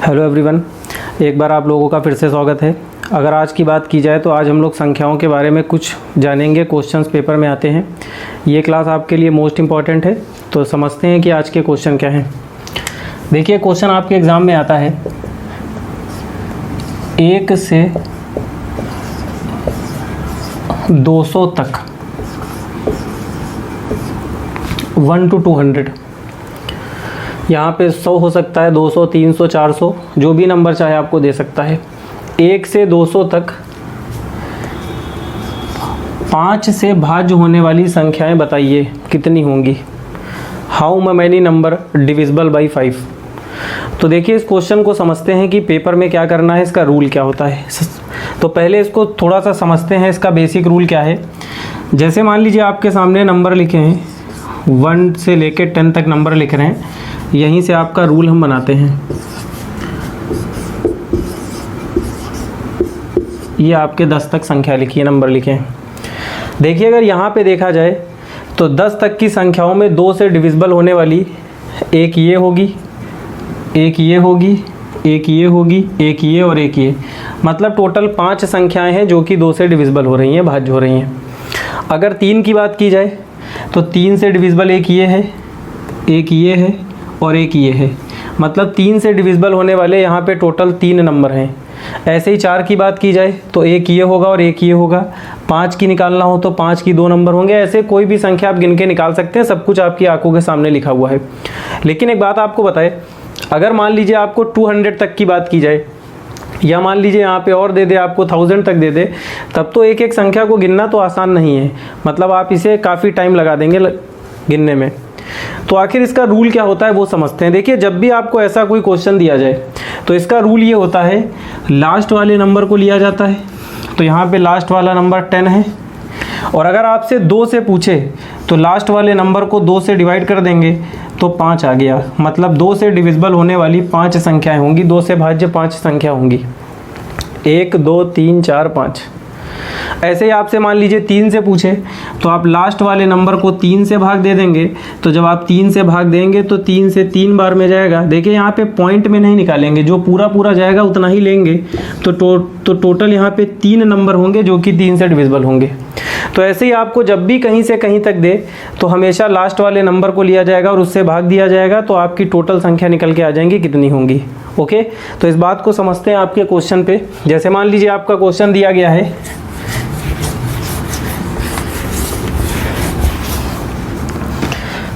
Hello everyone, एक बार आप लोगों का फिर से स्वागत है। अगर आज की बात की जाए तो आज हम लोग संख्याओं के बारे में कुछ जानेंगे। क्वेश्चंस पेपर में आते हैं। ये क्लास आपके लिए मोस्ट इम्पॉर्टेंट है, तो समझते हैं कि आज के क्वेश्चन क्या हैं। देखिए, क्वेश्चन आपके एग्ज़ाम में आता है 1 से 200 तक, 1 to 200। यहाँ पे 100 हो सकता है, 200, 300, 400, जो भी नंबर चाहे आपको दे सकता है। 1 से 200 तक 5 से भाज्य होने वाली संख्याएं बताइए कितनी होंगी। How many number divisible by 5। तो देखिए, इस क्वेश्चन को समझते हैं कि पेपर में क्या करना है, इसका रूल क्या होता है। तो पहले इसको थोड़ा सा समझते हैं, इसका बेसिक रूल क्या है। जैसे मान लीजिए आपके सामने नंबर लिखे हैं, 1 से लेकर 10 तक नंबर लिख रहे हैं। यहीं से आपका रूल हम बनाते हैं। ये आपके 10 तक संख्या लिखी है, नंबर लिखे हैं। देखिए, अगर यहाँ पे देखा जाए तो 10 तक की संख्याओं में 2 से डिविजिबल होने वाली एक ये होगी, एक ये होगी, एक ये होगी, एक ये और एक ये। मतलब टोटल 5 संख्याएं हैं जो कि 2 से डिविजिबल हो रही हैं, भाज्य हो रही हैं। अगर 3 की बात की जाए तो 3 से डिविजिबल एक ये है, एक ये है और एक ये है। मतलब 3 से डिविजिबल होने वाले यहाँ पे टोटल 3 नंबर हैं। ऐसे ही 4 की बात की जाए तो एक ये होगा और एक ये होगा। 5 की निकालना हो तो 5 की 2 नंबर होंगे। ऐसे कोई भी संख्या आप गिन के निकाल सकते हैं, सब कुछ आपकी आंखों के सामने लिखा हुआ है। लेकिन एक बात आपको बताए, अगर मान लीजिए आपको 200 तक की बात की जाए, या मान लीजिए यहाँ पे और दे दे, आपको 1000 तक दे दे, तब तो एक एक संख्या को गिनना तो आसान नहीं है। मतलब आप इसे काफ़ी टाइम लगा देंगे गिनने में। तो आखिर इसका रूल क्या होता है वो समझते हैं। देखिए, जब भी आपको ऐसा कोई क्वेश्चन दिया जाए तो इसका रूल ये होता है, लास्ट वाले नंबर को लिया जाता है। तो यहाँ पे लास्ट वाला नंबर 10 है, और अगर आपसे 2 से पूछे तो लास्ट वाले नंबर को 2 से डिवाइड कर देंगे तो 5 आ गया। मतलब 2 से डिविजिबल होने वाली 5 संख्याएं होंगी, 2 से भाज्य 5 संख्या होंगी। 1, 2, 3, 4, 5। ऐसे ही आपसे मान लीजिए 3 से पूछे तो आप लास्ट वाले नंबर को 3 से भाग दे देंगे। तो जब आप 3 से भाग देंगे तो 3 से 3 बार में जाएगा। देखिए, यहाँ पे पॉइंट में नहीं निकालेंगे, जो पूरा पूरा जाएगा उतना ही लेंगे। तो टोटल यहाँ पे 3 नंबर होंगे जो कि 3 से डिविजिबल होंगे। तो ऐसे ही आपको जब भी कहीं से कहीं तक दे तो हमेशा लास्ट वाले नंबर को लिया जाएगा और उससे भाग दिया जाएगा, तो आपकी टोटल संख्या निकल के आ जाएंगी कितनी होंगी। ओके, तो इस बात को समझते हैं आपके क्वेश्चन पे। जैसे मान लीजिए आपका क्वेश्चन दिया गया है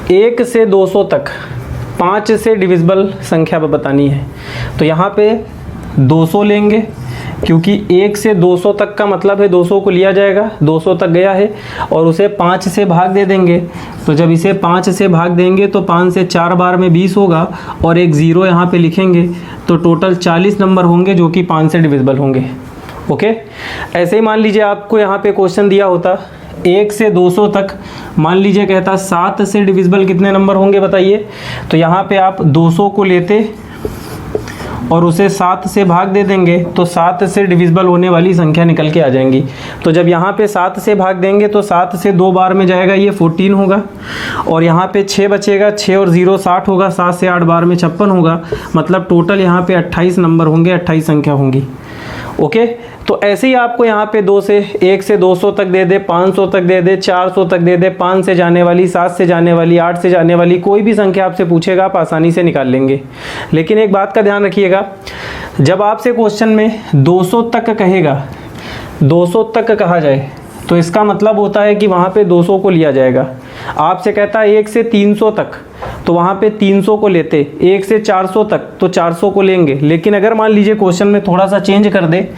1 से 200 तक 5 से डिविजिबल संख्या बतानी है। तो यहाँ पे 200 लेंगे, क्योंकि 1 से 200 तक का मतलब है 200 को लिया जाएगा, 200 तक गया है, और उसे 5 से भाग दे देंगे। तो जब इसे 5 से भाग देंगे तो 5 से 4 बार में 20 होगा, और एक 0 यहाँ पे लिखेंगे। तो टोटल 40 नंबर होंगे जो कि 5 से डिविजिबल होंगे। ओके, ऐसे ही मान लीजिए आपको यहाँ पे क्वेश्चन दिया होता 1 से 200 तक, मान लीजिए कहता 7 से डिविजिबल कितने नंबर होंगे बताइए। तो यहाँ पे आप 200 को लेते और उसे 7 से भाग दे देंगे तो 7 से डिविजिबल होने वाली संख्या निकल के आ जाएंगी। तो जब यहाँ पे 7 से भाग देंगे तो 7 से 2 बार में जाएगा, ये 14 होगा, और यहाँ पे 6 बचेगा, 6 और 0 60 होगा, 7 से 8 बार में 56 होगा। मतलब टोटल यहाँ पे 28 नंबर होंगे, 28 संख्या होंगी। ओके, तो ऐसे ही आपको यहाँ पे 1 से 200 तक दे दे, 500 तक दे दे, 400 तक दे दे, 5 से जाने वाली, 7 से जाने वाली, 8 से जाने वाली, कोई भी संख्या आपसे पूछेगा आप आसानी से निकाल लेंगे। लेकिन एक बात का ध्यान रखिएगा, जब आपसे क्वेश्चन में 200 तक कहेगा, 200 तक कहा जाए, तो इसका मतलब होता है कि वहाँ पे 200 को लिया जाएगा। आपसे कहता है 1 से 300 तक, तो वहाँ पे 300 को लेते। 1 से 400 तक तो 400 को लेंगे। लेकिन अगर मान लीजिए क्वेश्चन में थोड़ा सा चेंज कर दे,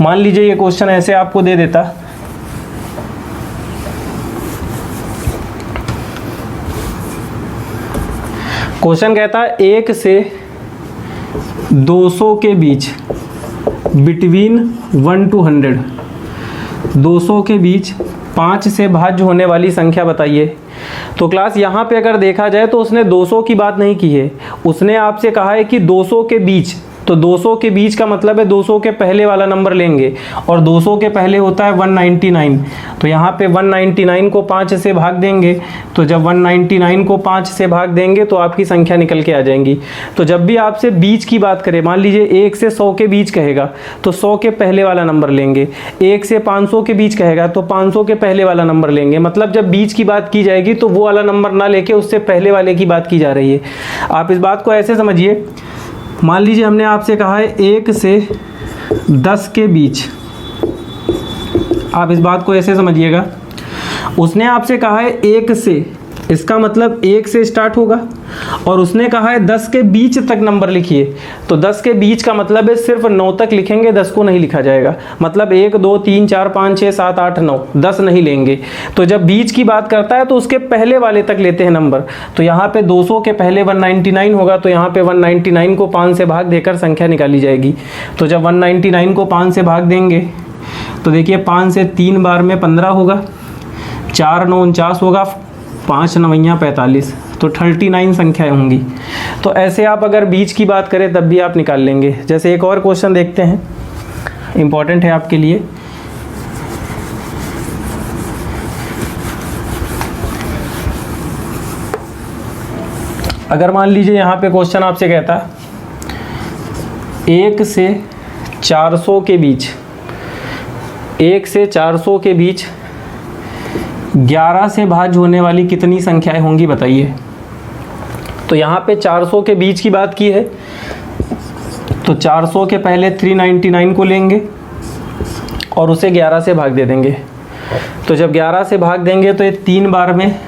मान लीजिए ये क्वेश्चन ऐसे आपको दे देता, क्वेश्चन कहता है 1 से 200 के बीच, बिटवीन 1 to 100, 200 के बीच 5 से भाज्य होने वाली संख्या बताइए। तो क्लास यहाँ पे अगर देखा जाए तो उसने 200 की बात नहीं की है, उसने आपसे कहा है कि 200 के बीच तो 200 के बीच का मतलब है 200 के पहले वाला नंबर लेंगे, और 200 के पहले होता है 199। तो यहाँ पे 199 को 5 से भाग देंगे, तो जब 199 को 5 से भाग देंगे तो आपकी संख्या निकल के आ जाएंगी। तो जब भी आपसे बीच की बात करें, मान लीजिए 1 से 100 के बीच कहेगा तो 100 के पहले वाला नंबर लेंगे, 1 से 500 के बीच कहेगा तो 500 के पहले वाला नंबर लेंगे। मतलब जब बीच की बात की जाएगी तो वो वाला नंबर ना लेके उससे पहले वाले की बात की जा रही है। आप इस बात को ऐसे समझिए, मान लीजिए हमने आपसे कहा है 1 से 10 के बीच, आप इस बात को ऐसे समझिएगा, उसने आपसे कहा है 1 से, इसका मतलब 1 से स्टार्ट होगा, और उसने कहा है 10 के बीच तक नंबर लिखिए। तो 10 के बीच का मतलब है सिर्फ 9 तक लिखेंगे, 10 को नहीं लिखा जाएगा। मतलब 1 2 3 4 5 6 7 8 9, 10 नहीं लेंगे। तो जब बीच की बात करता है तो उसके पहले वाले तक लेते हैं नंबर। तो यहाँ पे 200 के पहले 199 होगा, तो यहाँ पे 199 को 5 से भाग देकर संख्या निकाली जाएगी। तो जब 199 को 5 से भाग देंगे तो देखिए 5 से 3 बार में 15 होगा, 4 9 49 होगा, 5 9 45, तो 39 संख्याएं होंगी। तो ऐसे आप अगर बीच की बात करें तब भी आप निकाल लेंगे। जैसे एक और क्वेश्चन देखते हैं, इम्पॉर्टेंट है आपके लिए। अगर मान लीजिए यहाँ पे क्वेश्चन आपसे कहता 1 से 400 के बीच, 1 से 400 के बीच 11 से भाज्य होने वाली कितनी संख्याएं होंगी बताइए। तो यहाँ पे 400 के बीच की बात की है, तो 400 के पहले 399 को लेंगे और उसे 11 से भाग दे देंगे। तो जब 11 से भाग देंगे तो ये 3 बार में,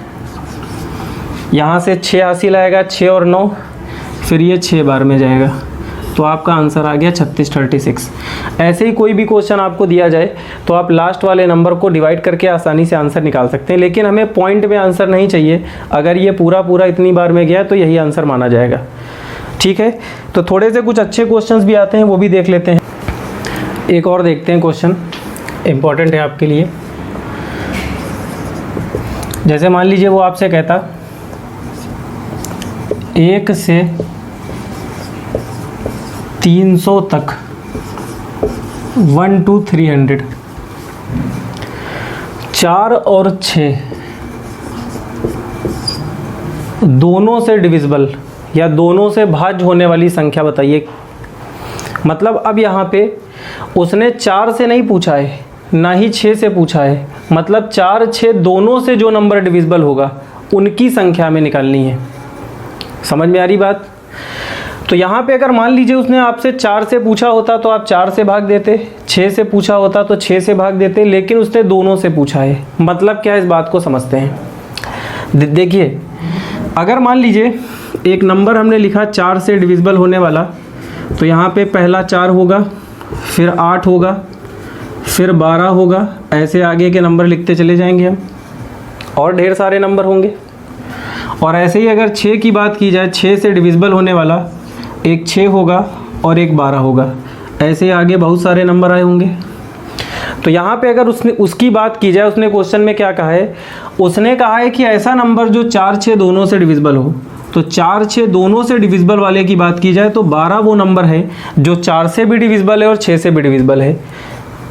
यहाँ से 6 हासिल आएगा, 6 और 9, फिर ये 6 बार में जाएगा। तो आपका आंसर आ गया 36 36। ऐसे ही कोई भी क्वेश्चन आपको दिया जाए तो आप लास्ट वाले नंबर को डिवाइड करके आसानी से आंसर निकाल सकते हैं, लेकिन हमें पॉइंट में आंसर नहीं चाहिए। अगर ये पूरा इतनी बार में गया तो यही आंसर माना जाएगा। ठीक है, तो थोड़े से कुछ अच्छे क्वेश्चंस भी आते हैं, वो भी देख लेते हैं। एक और देखते हैं क्वेश्चन, इम्पॉर्टेंट है आपके लिए। जैसे मान लीजिए वो आपसे कहता 1 से 300 तक 1 to 300, 4 और 6 दोनों से डिविजिबल या दोनों से भाज्य होने वाली संख्या बताइए। मतलब अब यहाँ पे उसने 4 से नहीं पूछा है, ना ही 6 से पूछा है। मतलब 4 6 दोनों से जो नंबर डिविजिबल होगा उनकी संख्या में निकालनी है। समझ में आ रही बात? तो यहाँ पे अगर मान लीजिए उसने आपसे 4 से पूछा होता तो आप 4 से भाग देते, 6 से पूछा होता तो 6 से भाग देते, लेकिन उसने दोनों से पूछा है। मतलब क्या, इस बात को समझते हैं। देखिए, अगर मान लीजिए एक नंबर हमने लिखा 4 से डिविजिबल होने वाला, तो यहाँ पे पहला 4 होगा, फिर 8 होगा, फिर 12 होगा, ऐसे आगे के नंबर लिखते चले जाएंगे हम, और ढेर सारे नंबर होंगे। और ऐसे ही अगर 6 की बात की जाए, 6 से डिविजिबल होने वाला एक 6 होगा और एक 12 होगा, ऐसे आगे बहुत सारे नंबर आए होंगे। तो यहाँ पे अगर उसकी बात की जाए, उसने क्वेश्चन में क्या कहा है, उसने कहा है कि ऐसा नंबर जो 4 6 दोनों से डिविजिबल हो। तो 4 6 दोनों से डिविजिबल वाले की बात की जाए तो 12 वो नंबर है जो 4 से भी डिविजिबल है और 6 से भी डिविजिबल है।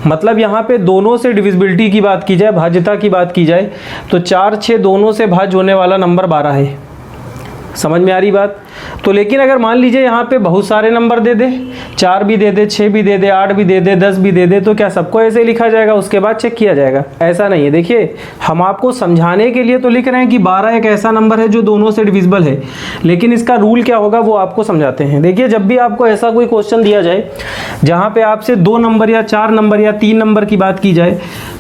मतलब यहाँ पे दोनों से डिविजिबिलिटी की बात की जाए, भाज्यता की बात की जाए, तो 4 6 दोनों से भाज्य होने वाला नंबर 12 है। समझ में आ रही बात? तो लेकिन अगर मान लीजिए यहाँ पे बहुत सारे नंबर दे दे, 4 भी दे दे, 6 भी दे दे, 8 भी दे दे, 10 भी दे दे, तो क्या सबको ऐसे लिखा जाएगा, उसके बाद चेक किया जाएगा? ऐसा नहीं है। देखिए, हम आपको समझाने के लिए तो लिख रहे हैं कि 12 एक ऐसा नंबर है जो दोनों से डिविजिबल है, लेकिन इसका रूल क्या होगा वो आपको समझाते हैं। देखिए, जब भी आपको ऐसा कोई क्वेश्चन दिया जाए जहाँ पे आपसे 2 नंबर या 4 नंबर या 3 नंबर की बात की जाए,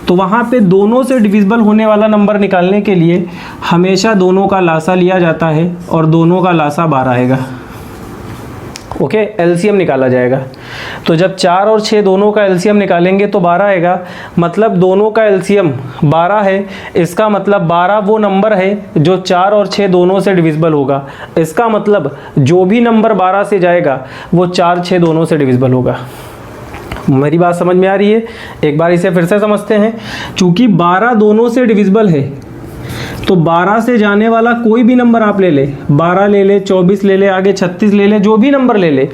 तो वहाँ पे दोनों से डिविजिबल होने वाला नंबर निकालने के लिए हमेशा दोनों का लासा लिया जाता है और दोनों का लासा 12 आएगा। ओके, एलसीएम निकाला जाएगा। तो जब 4 और 6 दोनों का एलसीएम निकालेंगे तो 12 आएगा। मतलब दोनों का एलसीएम 12 है। इसका मतलब 12 वो नंबर है जो 4 और 6 दोनों से डिविजिबल होगा। इसका मतलब जो भी नंबर 12 से जाएगा वो 4 6 दोनों से डिविजिबल होगा। मेरी बात समझ में आ रही है? एक बार इसे फिर से समझते हैं। चूंकि 12 दोनों से डिविजिबल है तो 12 से जाने वाला कोई भी नंबर आप ले ले, 12 ले ले, 24 ले ले, आगे 36 ले ले, जो भी नंबर ले ले,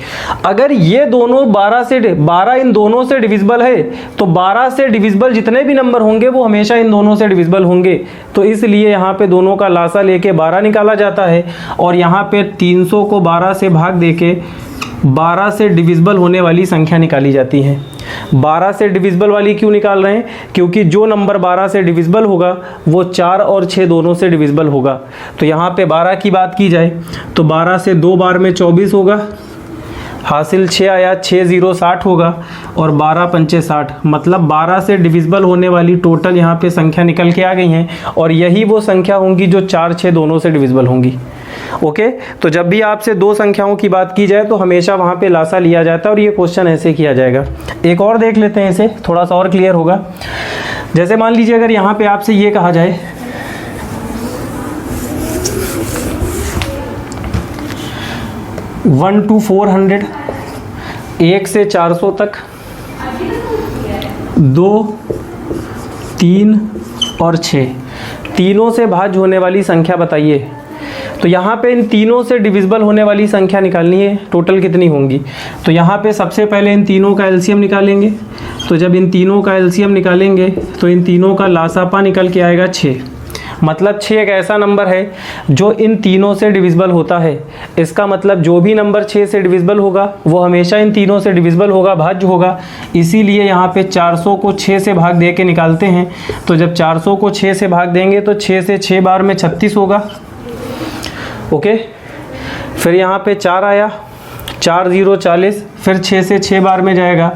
अगर ये दोनों 12 इन दोनों से डिविजिबल है तो 12 से डिविजिबल जितने भी नंबर होंगे वो हमेशा इन दोनों से डिविजिबल होंगे। तो इसलिए यहाँ पे दोनों का लासा लेके 12 निकाला जाता है और यहाँ पे 300 को 12 से भाग देके 12 से डिविजिबल होने वाली संख्या निकाली जाती है। 12 से डिविजिबल वाली क्यों निकाल रहे हैं? क्योंकि जो नंबर 12 से डिविजिबल होगा वो 4 और 6 दोनों से डिविजिबल होगा। तो यहाँ पे 12 की बात की जाए तो 12 से 2 बार में 24 होगा, हासिल 6 आया, 6 0 60 होगा और 12 पंचे 60, मतलब 12 से डिविजिबल होने वाली टोटल यहाँ पे संख्या निकल के आ गई हैं और यही वो संख्या होंगी जो 4 6 दोनों से डिविजिबल होंगी। ओके, तो जब भी आपसे दो संख्याओं की बात की जाए तो हमेशा वहाँ पे लासा लिया जाता है और ये क्वेश्चन ऐसे किया जाएगा। एक और देख लेते हैं, इसे थोड़ा सा और क्लियर होगा। जैसे मान लीजिए अगर यहाँ पे आपसे ये कहा जाए 1 to 400, 1 से 400 तक, 2, 3 और 6 तीनों से भाज्य होने वाली संख्या बताइए। तो यहाँ पे इन तीनों से डिविजिबल होने वाली संख्या निकालनी है, टोटल कितनी होंगी। तो यहाँ पे सबसे पहले इन तीनों का एलसीएम निकालेंगे। तो जब इन तीनों का एलसीएम निकालेंगे तो इन तीनों का लासापा निकल के आएगा 6। मतलब 6 एक ऐसा नंबर है जो इन तीनों से डिविजिबल होता है। इसका मतलब जो भी नंबर 6 से डिविजिबल होगा वो हमेशा इन तीनों से डिविजिबल होगा, भाज्य होगा। इसीलिए यहाँ पे 400 को 6 से भाग दे के निकालते हैं। तो जब 400 को 6 से भाग देंगे तो 6 से 6 बार में 36 होगा। ओके, फिर यहाँ पे 4 आया, 4 0 40, फिर 6 से 6 बार में जाएगा।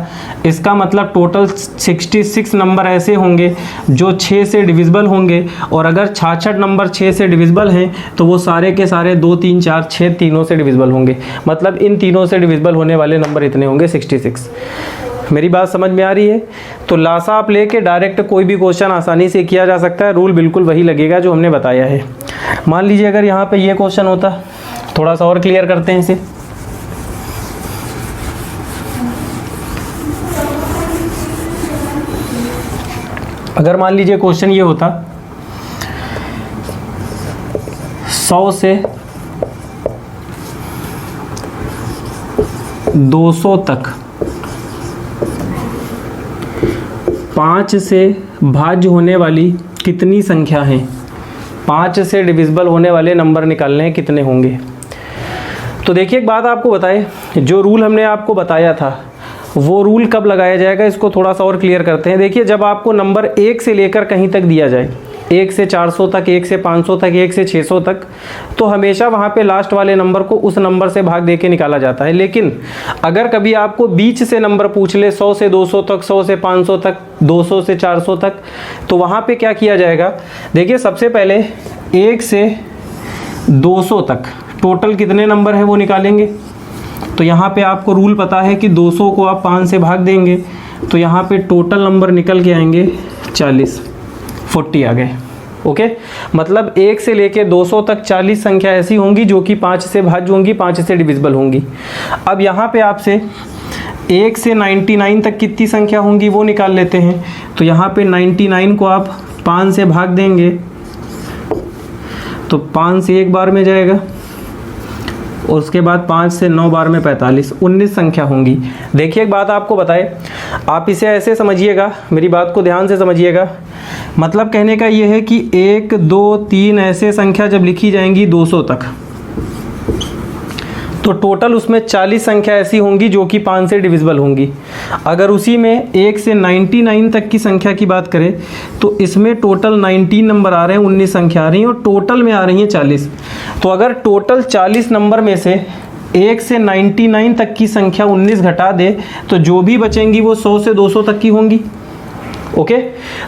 इसका मतलब टोटल 66 नंबर ऐसे होंगे जो 6 से डिविजिबल होंगे और अगर 66 नंबर 6 से डिविजिबल हैं तो वो सारे के सारे 2 3 4 6 तीनों से डिविजिबल होंगे। मतलब इन तीनों से डिविजिबल होने वाले नंबर इतने होंगे 66। मेरी बात समझ में आ रही है? तो लासा आप लेके डायरेक्ट कोई भी क्वेश्चन आसानी से किया जा सकता है, रूल बिल्कुल वही लगेगा जो हमने बताया है। मान लीजिए अगर यहाँ पे ये क्वेश्चन होता, थोड़ा सा और क्लियर करते हैं इसे। अगर मान लीजिए क्वेश्चन ये होता 100 से 200 तक 5 से भाज्य होने वाली कितनी संख्या है, 5 से डिविजिबल होने वाले नंबर निकालने हैं, कितने होंगे। तो देखिए एक बात आपको बताए, जो रूल हमने आपको बताया था वो रूल कब लगाया जाएगा, इसको थोड़ा सा और क्लियर करते हैं। देखिए जब आपको नंबर 1 से लेकर कहीं तक दिया जाए, 1 से 400 तक, 1 से 500 तक, 1 से 600 तक, तो हमेशा वहाँ पे लास्ट वाले नंबर को उस नंबर से भाग दे के निकाला जाता है। लेकिन अगर कभी आपको बीच से नंबर पूछ ले, 100 से 200 तक, 100 से 500 तक, 200 से 400 तक, तो वहाँ पे क्या किया जाएगा। देखिए सबसे पहले 1 से 200 तक टोटल कितने नंबर है वो निकालेंगे। तो यहाँ पे आपको रूल पता है कि 200 को आप 5 से भाग देंगे तो यहाँ पे टोटल नंबर निकल के आएंगे 40 आ गए। ओके, मतलब 1 से लेके 200 तक 40 संख्या ऐसी होंगी जो कि 5 से भाज्य होंगी, 5 से डिविजिबल होंगी। अब यहाँ पे आपसे 1 से 99 तक कितनी संख्या होंगी वो निकाल लेते हैं। तो यहाँ पे 99 को आप 5 से भाग देंगे तो 5 से 1 बार में जाएगा और उसके बाद 5 से 9 बार में 45, 19 संख्या होंगी। देखिए एक बात आपको बताए, आप इसे ऐसे समझिएगा, मेरी बात को ध्यान से समझिएगा। मतलब कहने का ये है कि 1 2 3 ऐसे संख्या जब लिखी जाएंगी 200 तक, तो टोटल उसमें 40 संख्या ऐसी होंगी जो कि 5 से डिविजिबल होंगी। अगर उसी में 1 से 99 तक की संख्या की बात करें तो इसमें टोटल 19 नंबर आ रहे हैं, 19 संख्या आ रही हैं और टोटल में आ रही हैं 40। तो अगर टोटल 40 नंबर में से 1 से 99 तक की संख्या 19 घटा दे तो जो भी बचेंगी वो 100 से 200 तक की होंगी। ओके,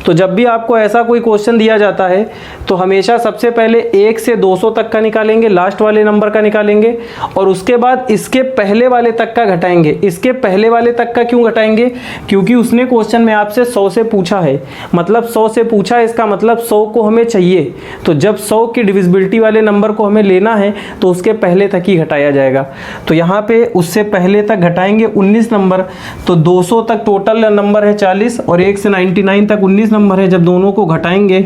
तो जब भी आपको ऐसा कोई क्वेश्चन दिया जाता है तो हमेशा सबसे पहले 1 से 200 तक का निकालेंगे, लास्ट वाले नंबर का निकालेंगे और उसके बाद इसके पहले वाले तक का घटाएंगे। इसके पहले वाले तक का क्यों घटाएंगे? क्योंकि उसने क्वेश्चन में आपसे 100 से पूछा है, मतलब 100 से पूछा है, इसका मतलब 100 को हमें चाहिए। तो जब 100 की डिविजिबिलिटी वाले नंबर को हमें लेना है तो उसके पहले तक ही घटाया जाएगा। तो यहाँ पे उससे पहले तक घटाएंगे 19 नंबर, तो 200 तक टोटल नंबर है 40 और 1 से 99 तक 19 नंबर है। जब दोनों को घटाएंगे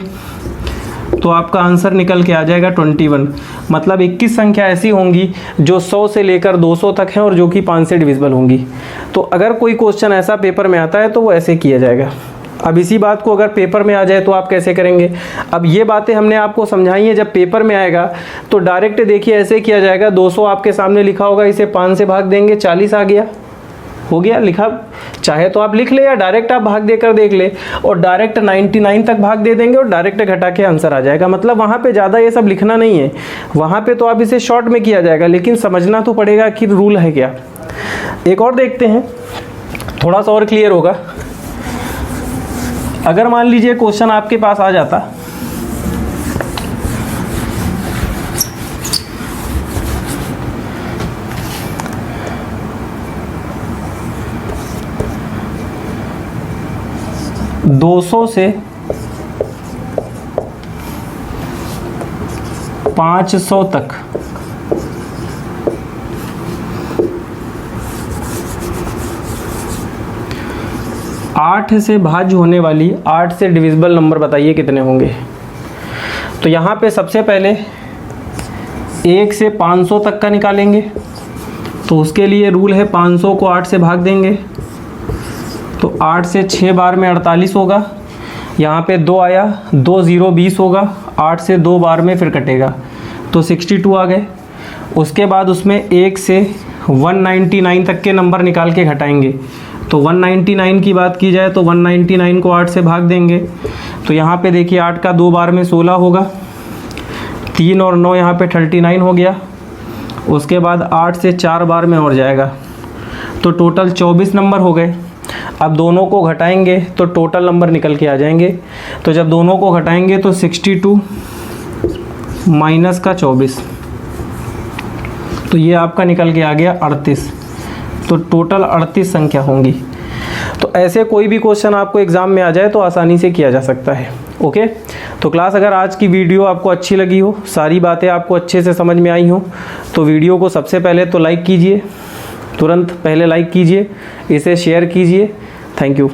तो आपका आंसर निकल के आ जाएगा 21। मतलब 21 संख्या ऐसी होंगी जो 100 से लेकर 200 तक हैं और जो कि 5 से डिविजिबल होंगी। तो अगर कोई क्वेश्चन ऐसा पेपर में आता है तो वो ऐसे किया जाएगा। अब इसी बात को अगर पेपर में आ जाए तो आप कैसे करेंगे? अब ये बातें हमने आपको समझाई हैं। जब पेपर में आएगा तो डायरेक्ट देखिए ऐसे किया जाएगा, 200 आपके सामने लिखा होगा, इसे 5 से भाग देंगे, 40 आ गया, हो गया लिखा। चाहे तो आप लिख ले या डायरेक्ट आप भाग देकर देख ले, और डायरेक्ट 99 तक भाग दे देंगे और डायरेक्ट घटा के आंसर आ जाएगा। मतलब वहाँ पे ज़्यादा ये सब लिखना नहीं है, वहाँ पे तो आप इसे शॉर्ट में किया जाएगा, लेकिन समझना तो पड़ेगा कि रूल है क्या। एक और देखते हैं, थोड़ा सा और क्लियर होगा। अगर मान लीजिए क्वेश्चन आपके पास आ जाता, दो सौ से 500 तक आठ से भाज्य होने वाली 8 से डिविजिबल नंबर बताइए कितने होंगे। तो यहाँ पे सबसे पहले 1 से 500 तक का निकालेंगे। तो उसके लिए रूल है 500 को 8 से भाग देंगे, तो 8 से 6 बार में 48 होगा। यहाँ पे 2 आया, 2 0 20 होगा, 8 से 2 बार में फिर कटेगा, तो 62 आ गए। उसके बाद उसमें 1 से 199 तक के नंबर निकाल के घटाएंगे। तो 199 की बात की जाए तो 199 को 8 से भाग देंगे। तो यहाँ पे देखिए 8 का 2 बार में 16 होगा, 3 और 9 यहाँ पे 39 हो गया। उसके बाद 8 से 4 बार में और जाएगा, तो टोटल 24 नंबर हो गए। अब दोनों को घटाएंगे तो टोटल नंबर निकल के आ जाएंगे। तो जब दोनों को घटाएंगे तो 62 माइनस का 24, तो ये आपका निकल के आ गया 38। तो टोटल 38 संख्या होंगी। तो ऐसे कोई भी क्वेश्चन आपको एग्ज़ाम में आ जाए तो आसानी से किया जा सकता है। ओके, तो क्लास अगर आज की वीडियो आपको अच्छी लगी हो, सारी बातें आपको अच्छे से समझ में आई हो, तो वीडियो को सबसे पहले तो लाइक कीजिए, तुरंत पहले लाइक कीजिए, इसे शेयर कीजिए। Thank you.